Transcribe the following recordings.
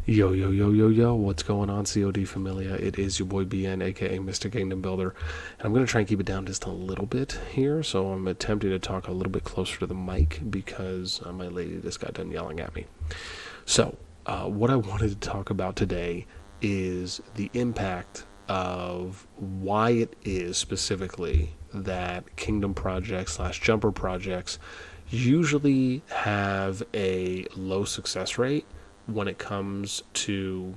Yo, yo, yo, yo, yo, what's going on, COD Familia? It is your boy BN, aka Mr. Kingdom Builder, and I'm going to try and keep it down just a little bit here, so I'm attempting to talk a little bit closer to the mic because my lady just got done yelling at me. So, what I wanted to talk about today is the impact of why it is specifically that Kingdom projects slash jumper projects usually have a low success rate when it comes to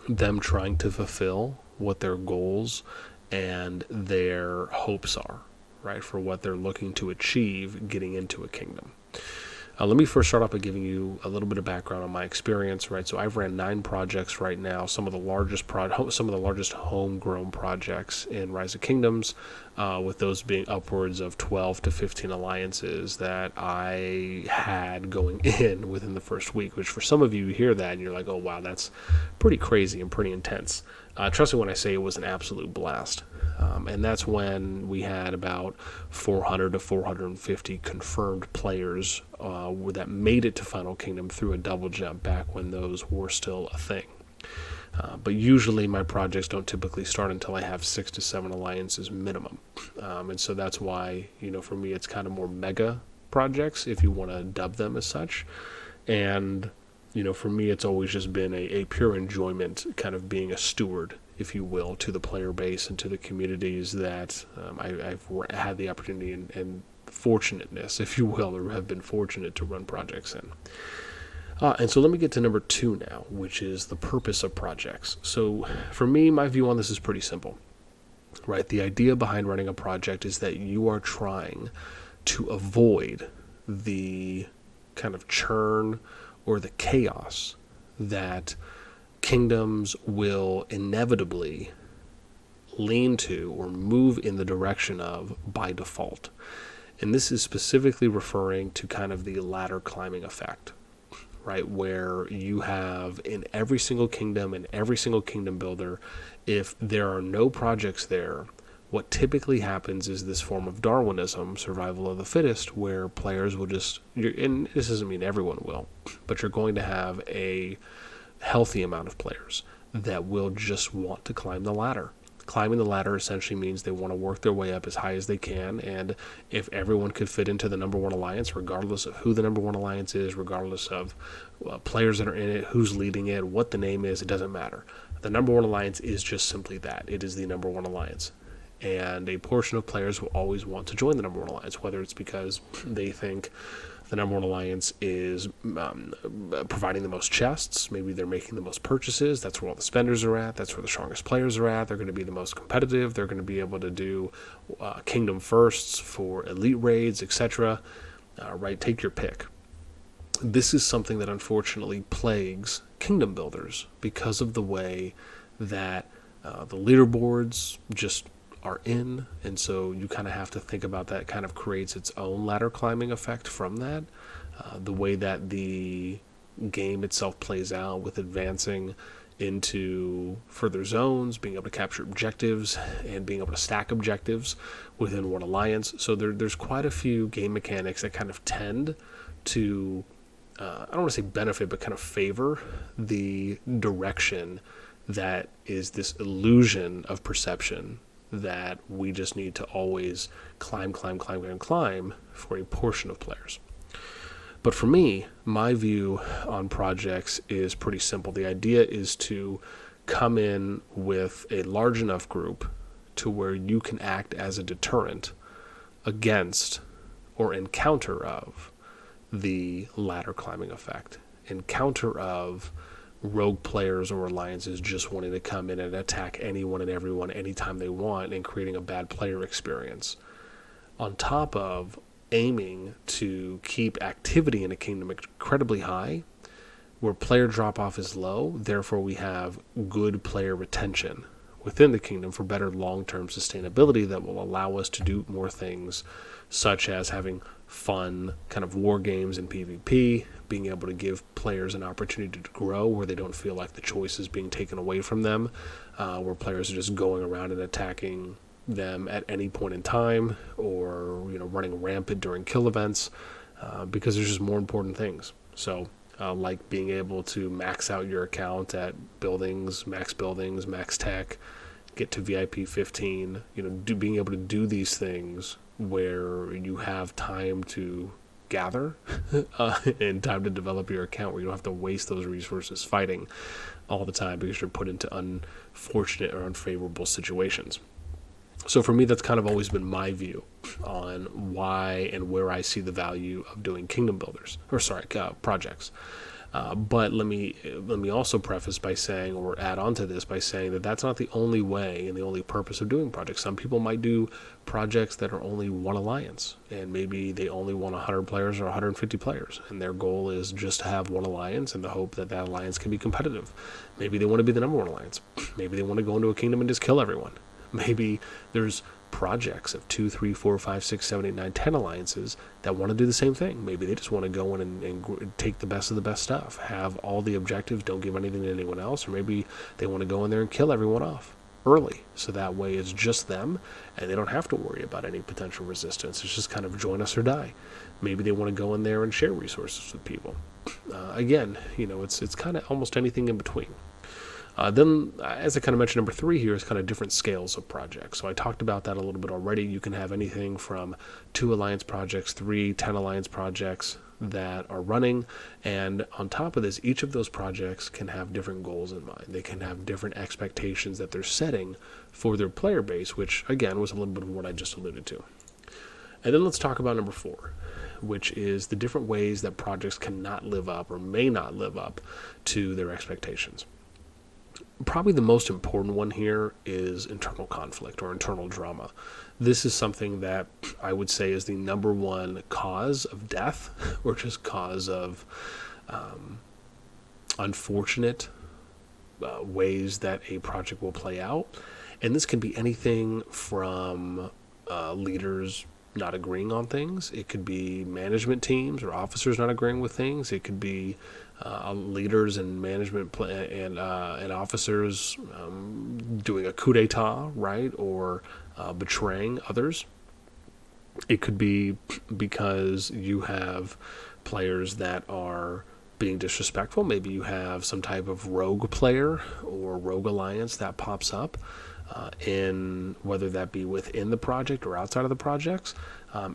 them trying to fulfill what their goals and their hopes are, right, for what they're looking to achieve getting into a kingdom. Let me first start off by giving you a little bit of background on my experience, right? So I've ran 9 projects right now, some of the largest homegrown projects in Rise of Kingdoms, with those being upwards of 12 to 15 alliances that I had going in within the first week. Which for some of you hear that and you're like, "Oh wow, that's pretty crazy and pretty intense." Trust me when I say it was an absolute blast. And that's when we had about 400 to 450 confirmed players that made it to Final Kingdom through a double jump back when those were still a thing. But usually my projects don't typically start until I have 6 to 7 alliances minimum. And so that's why, for me, it's kind of more mega projects, if you want to dub them as such. And for me, it's always just been a pure enjoyment, kind of being a steward, if you will, to the player base and to the communities that I've had the opportunity and fortunateness, if you will, or have been fortunate to run projects in. And so let me get to number 2 now, which is the purpose of projects. So for me, my view on this is pretty simple, right? The idea behind running a project is that you are trying to avoid the kind of churn or the chaos that kingdoms will inevitably lean to or move in the direction of by default. And this is specifically referring to kind of the ladder climbing effect, right? Where you have in every single kingdom and every single kingdom builder, if there are no projects there, what typically happens is this form of Darwinism, survival of the fittest, where players will and this doesn't mean everyone will, but you're going to have a healthy amount of players that will just want to climb the ladder. Climbing the ladder essentially means they want to work their way up as high as they can, and if everyone could fit into the number 1 alliance, regardless of who the number 1 alliance is, regardless of players that are in it, who's leading it, what the name is, it doesn't matter. The number 1 alliance is just simply that. It is the number 1 alliance. And a portion of players will always want to join the number 1 alliance, whether it's because they think the number 1 alliance is providing the most chests, maybe they're making the most purchases, that's where all the spenders are at, that's where the strongest players are at, they're going to be the most competitive, they're going to be able to do kingdom firsts for elite raids, etc. Right, take your pick. This is something that unfortunately plagues kingdom builders because of the way that the leaderboards just are in, and so you kind of have to think about that. Kind of creates its own ladder climbing effect from that. The way that the game itself plays out with advancing into further zones, being able to capture objectives, and being able to stack objectives within one alliance. So there's quite a few game mechanics that kind of tend to, I don't want to say benefit, but kind of favor the direction that is this illusion of perception that we just need to always climb for a portion of players. But for me, my view on projects is pretty simple. The idea is to come in with a large enough group to where you can act as a deterrent against or in counter of the ladder climbing effect, in counter of rogue players or alliances just wanting to come in and attack anyone and everyone anytime they want and creating a bad player experience, on top of aiming to keep activity in a kingdom incredibly high, where player drop-off is low. Therefore we have good player retention within the kingdom for better long-term sustainability that will allow us to do more things, such as having fun kind of war games in PvP, being able to give players an opportunity to grow where they don't feel like the choice is being taken away from them, where players are just going around and attacking them at any point in time, or running rampant during kill events, because there's just more important things. So like being able to max out your account at buildings, max tech, get to VIP 15, being able to do these things where you have time to gather and time to develop your account, where you don't have to waste those resources fighting all the time because you're put into unfortunate or unfavorable situations. So for me, that's kind of always been my view on why and where I see the value of doing kingdom builders, projects. But let me also preface by saying, or add on to this by saying, that that's not the only way and the only purpose of doing projects. Some people might do projects that are only one alliance, and maybe they only want 100 players or 150 players, and their goal is just to have one alliance in the hope that that alliance can be competitive. Maybe they want to be the number one alliance. Maybe they want to go into a kingdom and just kill everyone. Maybe there's projects of 2, 3, 4, 5, 6, 7, 8, 9, 10 alliances that want to do the same thing. Maybe they just want to go in and take the best of the best stuff, have all the objectives, don't give anything to anyone else, or maybe they want to go in there and kill everyone off early, so that way it's just them and they don't have to worry about any potential resistance. It's just kind of join us or die. Maybe they want to go in there and share resources with people. Again, it's kind of almost anything in between. Then, as I kind of mentioned, number 3 here is kind of different scales of projects. So I talked about that a little bit already. You can have anything from 2 alliance projects, 3, 10 alliance projects that are running. And on top of this, each of those projects can have different goals in mind. They can have different expectations that they're setting for their player base, which, again, was a little bit of what I just alluded to. And then let's talk about number 4, which is the different ways that projects cannot live up or may not live up to their expectations. Probably the most important one here is internal conflict or internal drama. This is something that I would say is the number one cause of death, or just cause of unfortunate ways that a project will play out. And this can be anything from leaders not agreeing on things. It could be management teams or officers not agreeing with things. It could be leaders and management and officers doing a coup d'etat, right, or betraying others. It could be because you have players that are being disrespectful. Maybe you have some type of rogue player or rogue alliance that pops up, in whether that be within the project or outside of the projects.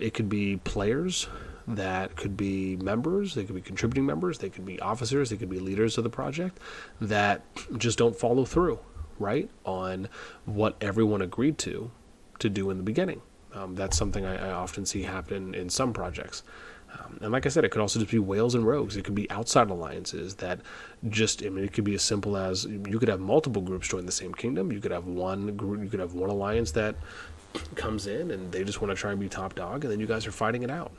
It could be players that could be members, they could be contributing members, they could be officers, they could be leaders of the project that just don't follow through, right, on what everyone agreed to do in the beginning. That's something I often see happen in some projects. And like I said, it could also just be whales and rogues. It could be outside alliances that it could be as simple as you could have multiple groups join the same kingdom. You could have one group, you could have one alliance that comes in and they just want to try and be top dog, and then you guys are fighting it out.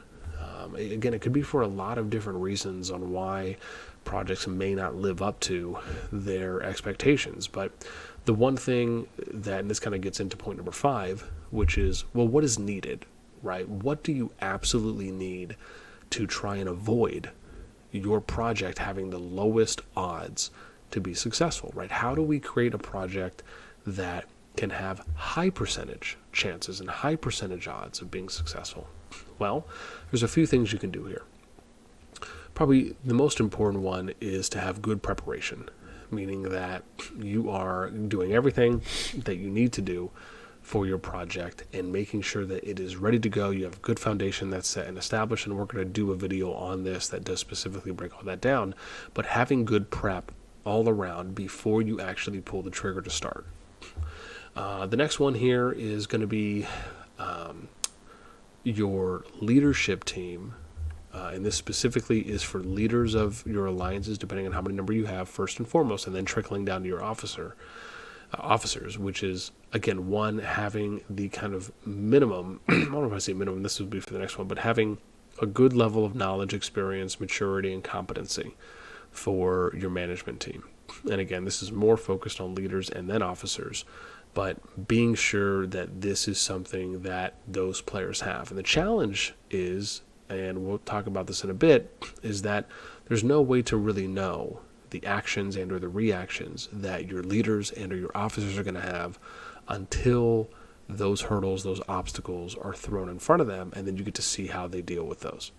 Again, it could be for a lot of different reasons on why projects may not live up to their expectations. But the one thing that, and this kind of gets into point number 5, which is, well, what is needed, right? What do you absolutely need to try and avoid your project having the lowest odds to be successful, right? How do we create a project that can have high percentage chances and high percentage odds of being successful? Well, there's a few things you can do here. Probably the most important one is to have good preparation, meaning that you are doing everything that you need to do for your project and making sure that it is ready to go. You have a good foundation that's set and established, and we're going to do a video on this that does specifically break all that down. But having good prep all around before you actually pull the trigger to start. The next one here is going to be your leadership team, and this specifically is for leaders of your alliances, depending on how many number you have, first and foremost, and then trickling down to your officers, which is, again, one, having the kind of minimum, I don't know if I say minimum, this would be for the next one, but having a good level of knowledge, experience, maturity, and competency for your management team. And again, this is more focused on leaders and then officers, but being sure that this is something that those players have. And the challenge is, and we'll talk about this in a bit, is that there's no way to really know the actions and or the reactions that your leaders and or your officers are going to have until those hurdles, those obstacles are thrown in front of them, and then you get to see how they deal with those.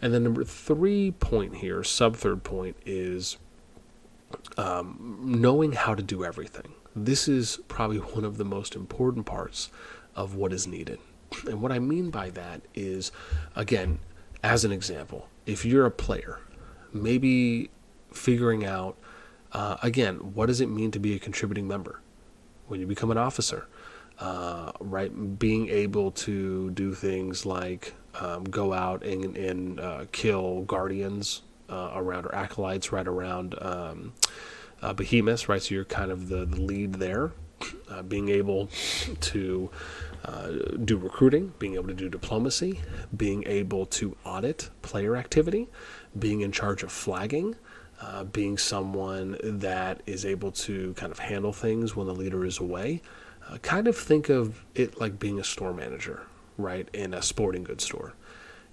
And then number 3 point here, sub-third point, is knowing how to do everything. This is probably one of the most important parts of what is needed. And what I mean by that is, again, as an example, if you're a player, maybe figuring out, again, what does it mean to be a contributing member when you become an officer? Right, being able to do things like go out and kill guardians around, or acolytes right around behemoths, right? So you're kind of the lead there. Being able to do recruiting, being able to do diplomacy, being able to audit player activity, being in charge of flagging, being someone that is able to kind of handle things when the leader is away. Kind of think of it like being a store manager, right, in a sporting goods store.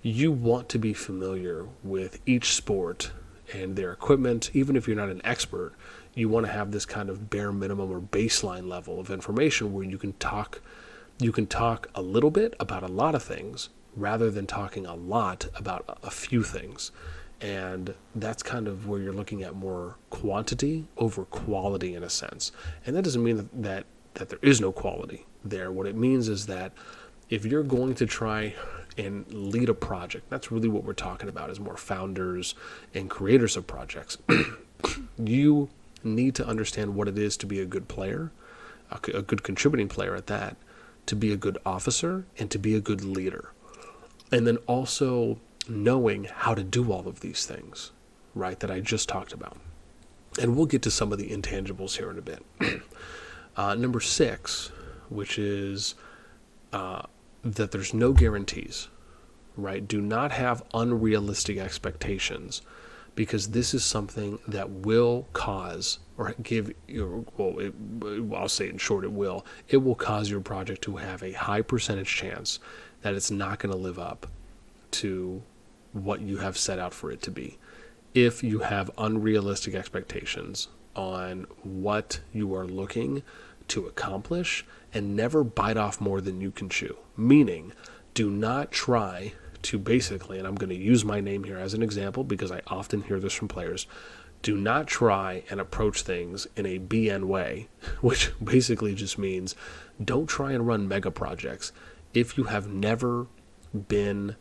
You want to be familiar with each sport and their equipment. Even if you're not an expert, you want to have this kind of bare minimum or baseline level of information where you can talk a little bit about a lot of things rather than talking a lot about a few things. And that's kind of where you're looking at more quantity over quality in a sense. And that doesn't mean that there is no quality there. What it means is that if you're going to try and lead a project, that's really what we're talking about, is more founders and creators of projects. You need to understand what it is to be a good player, a good contributing player at that, to be a good officer, and to be a good leader. And then also knowing how to do all of these things, right, that I just talked about. And we'll get to some of the intangibles here in a bit. Number 6, which is that there's no guarantees, right? Do not have unrealistic expectations, because this is something that will cause, or give you, I'll say it in short, it will cause your project to have a high percentage chance that it's not going to live up to what you have set out for it to be. If you have unrealistic expectations on what you are looking to accomplish, and never bite off more than you can chew. Meaning, do not try to basically, and I'm going to use my name here as an example because I often hear this from players, do not try and approach things in a BN way, which basically just means don't try and run mega projects if you have never been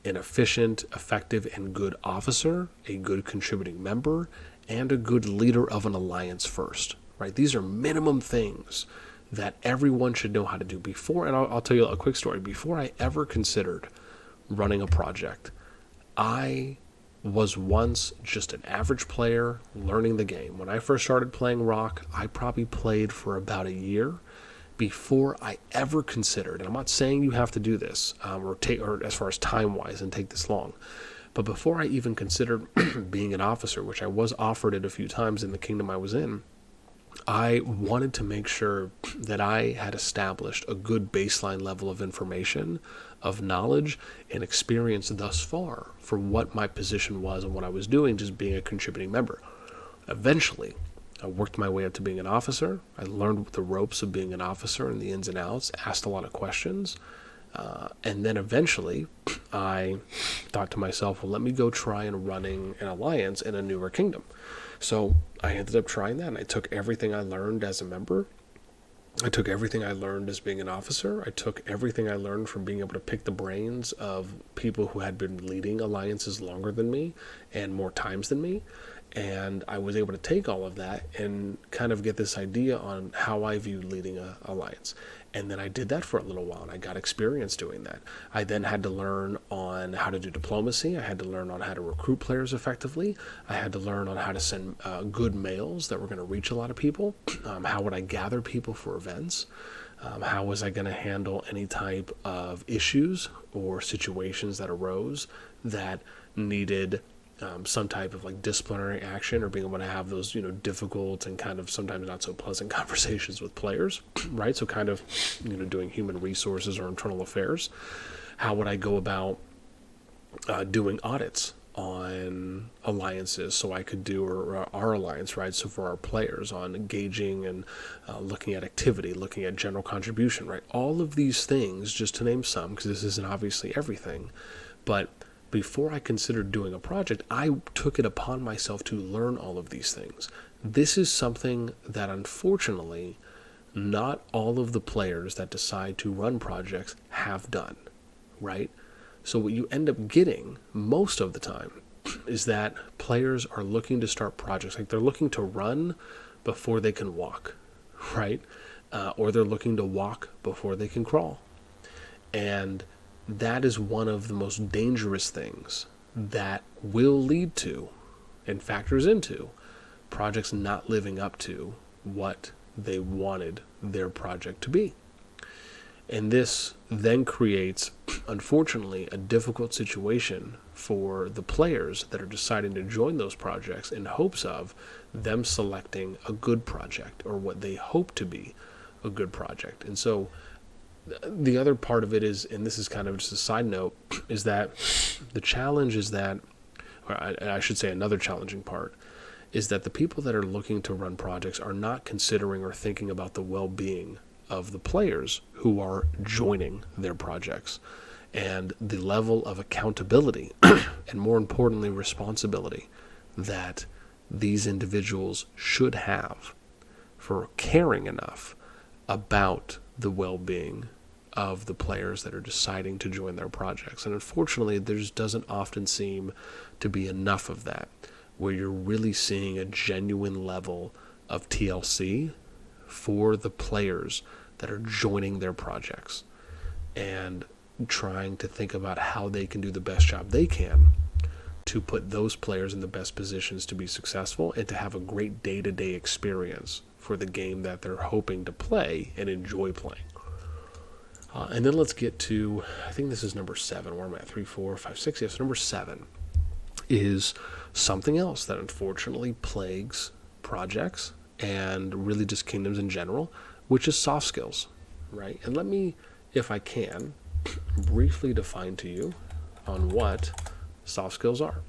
an efficient, effective, and good officer, a good contributing member, and a good leader of an alliance first. Right? These are minimum things that everyone should know how to do before. And I'll tell you a quick story. Before I ever considered running a project, I was once just an average player learning the game. When I first started playing Rock, I probably played for about a year before I ever considered, and I'm not saying you have to do this, or as far as time-wise and take this long, but before I even considered being an officer, which I was offered it a few times in the kingdom I was in, I wanted to make sure that I had established a good baseline level of information, of knowledge, and experience thus far for what my position was and what I was doing, just being a contributing member. Eventually, I worked my way up to being an officer. I learned the ropes of being an officer and the ins and outs, asked a lot of questions. And then eventually, I thought to myself, well, let me go try and running an alliance in a newer kingdom. So I ended up trying that, and I took everything I learned as a member. I took everything I learned as being an officer. I took everything I learned from being able to pick the brains of people who had been leading alliances longer than me and more times than me. And I was able to take all of that and kind of get this idea on how I viewed leading an alliance. And then I did that for a little while, and I got experience doing that. I then had to learn on how to do diplomacy. I had to learn on how to recruit players effectively. I had to learn on how to send good mails that were going to reach a lot of people. How would I gather people for events? How was I going to handle any type of issues or situations that arose that needed some type of like disciplinary action, or being able to have those, difficult and kind of sometimes not so pleasant conversations with players, right? So kind of, doing human resources or internal affairs. How would I go about doing audits on alliances so I could do, or our alliance, right? So for our players, on engaging and looking at activity, looking at general contribution, right? All of these things, just to name some, because this isn't obviously everything, but before I considered doing a project, I took it upon myself to learn all of these things. This is something that unfortunately not all of the players that decide to run projects have done, right? So what you end up getting most of the time is that players are looking to start projects, like they're looking to run before they can walk, right? Or they're looking to walk before they can crawl. And that is one of the most dangerous things that will lead to and factors into projects not living up to what they wanted their project to be. And this then creates, unfortunately, a difficult situation for the players that are deciding to join those projects in hopes of them selecting a good project or what they hope to be a good project. And so the other part of it is, and this is kind of just a side note, is that the challenge is that, or I should say another challenging part, is that the people that are looking to run projects are not considering or thinking about the well-being of the players who are joining their projects and the level of accountability and, more importantly, responsibility that these individuals should have for caring enough about the well-being of the players that are deciding to join their projects. And unfortunately, there just doesn't often seem to be enough of that, where you're really seeing a genuine level of TLC for the players that are joining their projects and trying to think about how they can do the best job they can to put those players in the best positions to be successful and to have a great day-to-day experience for the game that they're hoping to play and enjoy playing. And then let's get to, I think this is number 7. Where am I at? 3, 4, 5, 6. Yes, number 7 is something else that unfortunately plagues projects and really just kingdoms in general, which is soft skills, right? And let me, if I can, briefly define to you on what soft skills are.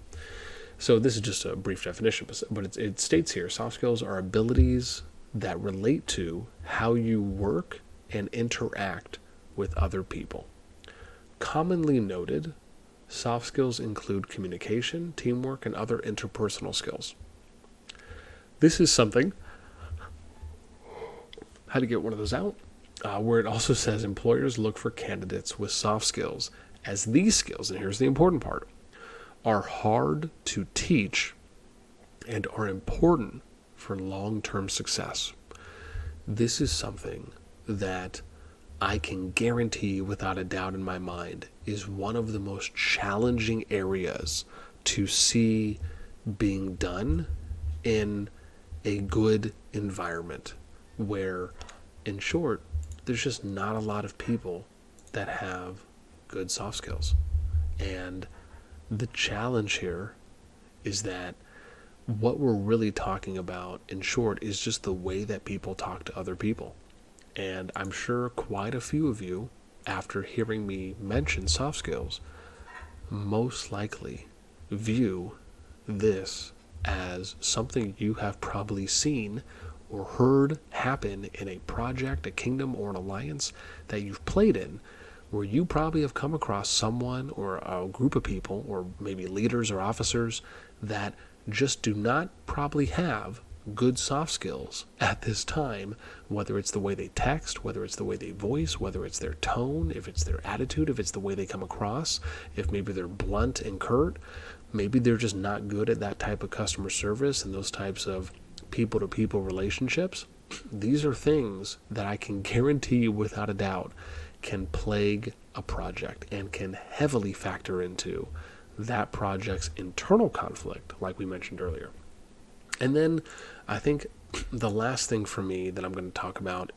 So this is just a brief definition, but it states here, soft skills are abilities that relate to how you work and interact with other people. Commonly noted, soft skills include communication, teamwork, and other interpersonal skills. This is something, I had to get one of those out, where it also says employers look for candidates with soft skills, as these skills, and here's the important part, are hard to teach and are important for long-term success. This is something that I can guarantee without a doubt in my mind is one of the most challenging areas to see being done in a good environment where, in short, there's just not a lot of people that have good soft skills. And the challenge here is that what we're really talking about, in short, is just the way that people talk to other people. And I'm sure quite a few of you, after hearing me mention soft skills, most likely view this as something you have probably seen or heard happen in a project, a kingdom, or an alliance that you've played in, where you probably have come across someone or a group of people, or maybe leaders or officers, that just do not probably have good soft skills at this time, whether it's the way they text, whether it's the way they voice, whether it's their tone, if it's their attitude, if it's the way they come across, if maybe they're blunt and curt, maybe they're just not good at that type of customer service and those types of people-to-people relationships. These are things that I can guarantee you without a doubt can plague a project and can heavily factor into that project's internal conflict, like we mentioned earlier. And then I think the last thing for me that I'm going to talk about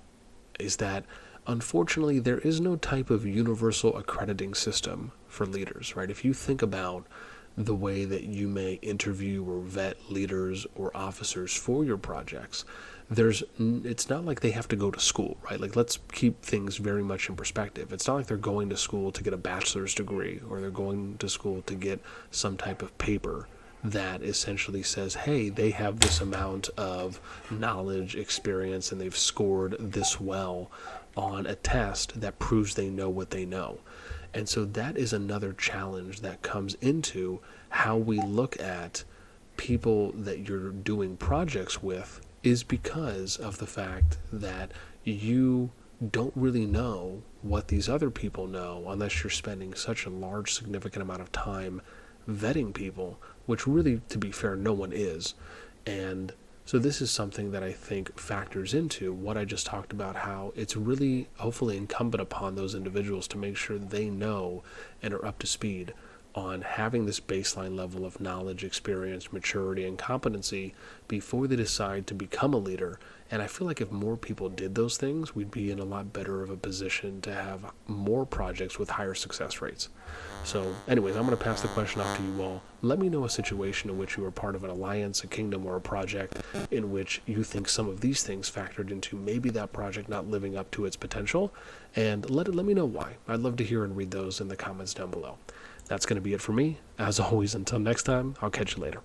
is that, unfortunately, there is no type of universal accrediting system for leaders, right? If you think about the way that you may interview or vet leaders or officers for your projects, it's not like they have to go to school, right? Like, let's keep things very much in perspective. It's not like they're going to school to get a bachelor's degree, or they're going to school to get some type of paper that essentially says, hey, they have this amount of knowledge, experience, and they've scored this well on a test that proves they know what they know. And so that is another challenge that comes into how we look at people that you're doing projects with, is because of the fact that you don't really know what these other people know unless you're spending such a large, significant amount of time vetting people, which really, to be fair, no one is. And so this is something that I think factors into what I just talked about, how it's really hopefully incumbent upon those individuals to make sure they know and are up to speed on having this baseline level of knowledge, experience, maturity, and competency before they decide to become a leader. And I feel like if more people did those things, we'd be in a lot better of a position to have more projects with higher success rates. So anyways, I'm going to pass the question off to you all. Let me know a situation in which you were part of an alliance, a kingdom, or a project in which you think some of these things factored into maybe that project not living up to its potential, and let me know why. I'd love to hear and read those in the comments down below. That's going to be it for me. As always, until next time, I'll catch you later.